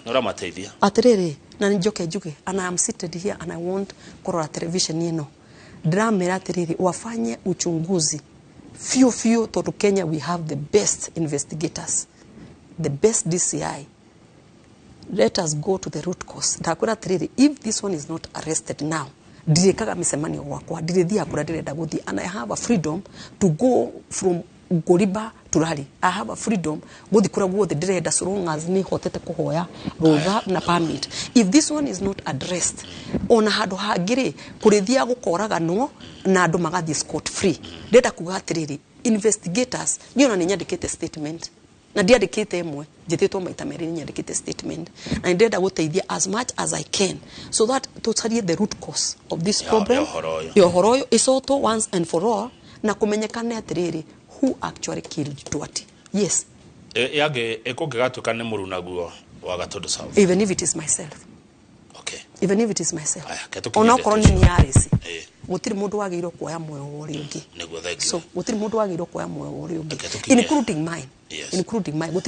nora mateithia atiriri na njoke njuge and I am seated here and I want kurora television ino ndramera atiriri wafanye uchunguzi few to Kenya we have the best investigators, the best DCI. Let us go to the root cause. Ndakura atiriri if this one is not arrested now direkaga misemanio gwakwa dirithia kura ndirenda guthi and I have a freedom to go from Goriba to Rally. I have a freedom guthi kura guothe ndirenda so long as ni hotete kuhoya rutha na permit. If this one is not addressed ona handu hangire kurithia gukoraga no na andu magathi scot free ndenda kuga atiriri investigators niona ni nyandikite statement na ndiandikite imwe njititwo maita meri nyandikite statement na ndenda guteithia as much as I can so that tutarie the root cause of this problem yohoroyo isoto once and for all na kumenyekane atiriri who actually killed Twati. Yes. Yage ekogegatuka ne murunaguo wa Gatondo South. Even if it is myself. Okay. Even if it is myself. Ona koroni ni arisi. Gutiri mundu wagirwo kuoya moyo wori ungi. Niguo thegio. So gutiri mundu wagirwo kuoya moyo wori ungi. Including mine. Yes. Including mine.